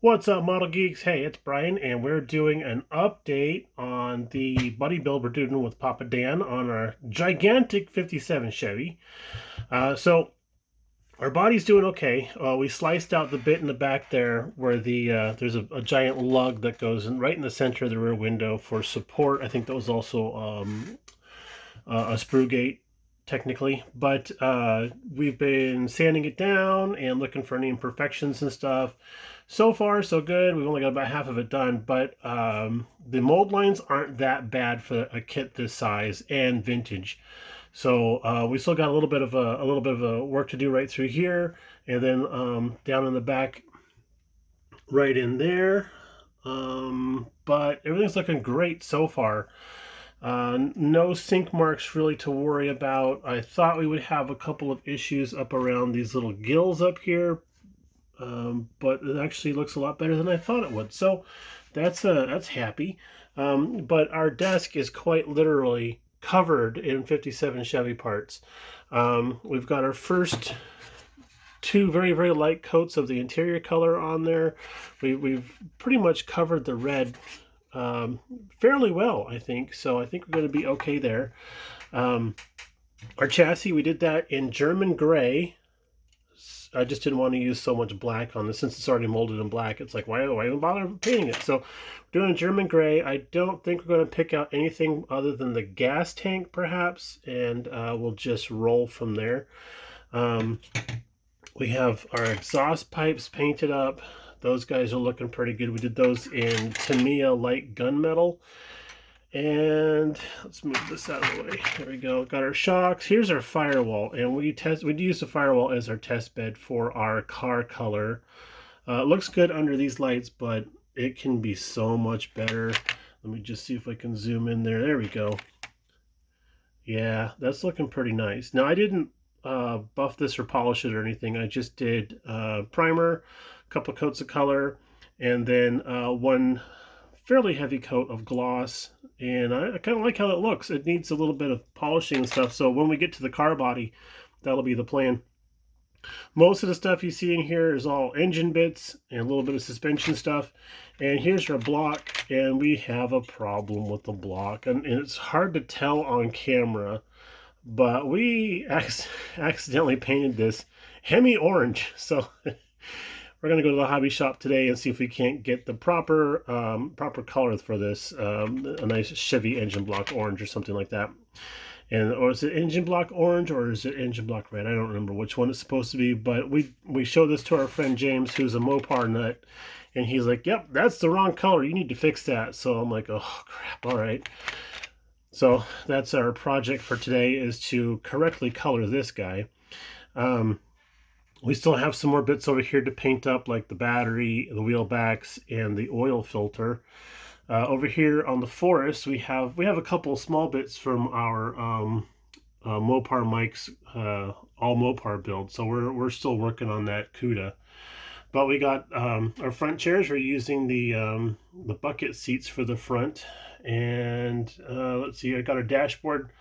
What's up, Model Geeks? Hey, it's Brian, and we're doing an update on the buddy build we're doing with PapaDan on our gigantic 57 Chevy. So our body's doing okay. We sliced out the bit in the back there where there's a giant lug that goes in right in the center of the rear window for support. I think that was also a sprue gate technically, but we've been sanding it down and looking for any imperfections and stuff. So far, so good. We've only got about half of it done, but the mold lines aren't that bad for a kit this size and vintage. So we still got a little bit of a work to do right through here, and then down in the back, right in there. But everything's looking great so far. No sink marks really to worry about. I thought we would have a couple of issues up around these little gills up here, but it actually looks a lot better than I thought it would. So that's happy. But our desk is quite literally covered in 57 Chevy parts. We've got our first two very, very light coats of the interior color on there. We've pretty much covered the red fairly well, I think. So I think we're going to be okay there. Our chassis, we did that in German gray. I just didn't want to use so much black on this. Since it's already molded in black, it's like, why even bother painting it? So we're doing German gray. I don't think we're going to pick out anything other than the gas tank, perhaps, and we'll just roll from there. We have our exhaust pipes painted up. Those guys are looking pretty good. We did those in Tamiya light gunmetal. And let's move this out of the way. There we go. Got our shocks. Here's our firewall, and we use the firewall as our test bed for our car color. It looks good under these lights, but it can be so much better. Let me just see if I can zoom in there. There we go. Yeah, that's looking pretty nice. Now, I didn't buff this or polish it or anything. I just did primer, a couple of coats of color, and then one fairly heavy coat of gloss, and I kind of like how it looks. It needs a little bit of polishing and stuff, so when we get to the car body, that'll be the plan. Most of the stuff you see in here is all engine bits and a little bit of suspension stuff. And here's our block, and we have a problem with the block, and it's hard to tell on camera, but we accidentally painted this Hemi orange. So we're going to go to the hobby shop today and see if we can't get the proper color for this, a nice Chevy engine block orange or something like that. Or is it engine block orange or is it engine block red? I don't remember which one it's supposed to be, but we showed this to our friend James, who's a Mopar nut, and he's like, yep, that's the wrong color. You need to fix that. So I'm like, oh, crap. All right. So that's our project for today, is to correctly color this guy. We still have some more bits over here to paint up, like the battery, the wheel backs, and the oil filter. Over here on the Forest, we have a couple of small bits from our Mopar Mike's all Mopar build. So we're still working on that CUDA. But we got our front chairs. We're using the bucket seats for the front. And let's see, I got our dashboard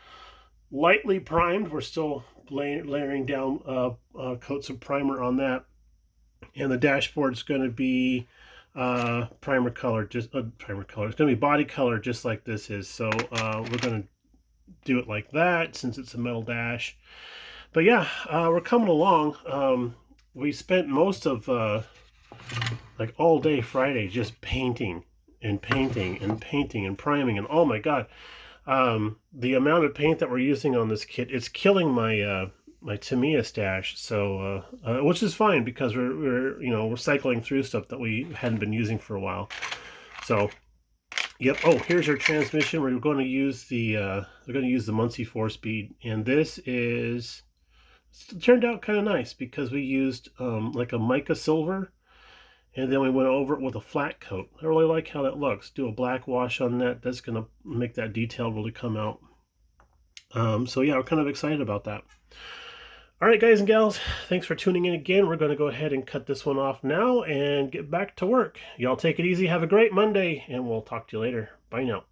lightly primed. We're still layering down coats of primer on that, and the dashboard's going to be primer color. It's going to be body color, just like this is. So we're going to do it like that since it's a metal dash. But yeah, we're coming along. We spent most of like all day Friday just painting and painting and painting and priming, and oh my god, the amount of paint that we're using on this kit, it's killing my my Tamiya stash. So which is fine, because we're cycling through stuff that we hadn't been using for a while. So yep. Oh, here's our transmission. We're going to use the Muncie 4-speed, and this turned out kind of nice because we used like a mica silver, and then we went over it with a flat coat. I really like how that looks. Do a black wash on that. That's going to make that detail really come out. So yeah, we're kind of excited about that. All right, guys and gals, thanks for tuning in again. We're going to go ahead and cut this one off now and get back to work. Y'all take it easy. Have a great Monday, and we'll talk to you later. Bye now.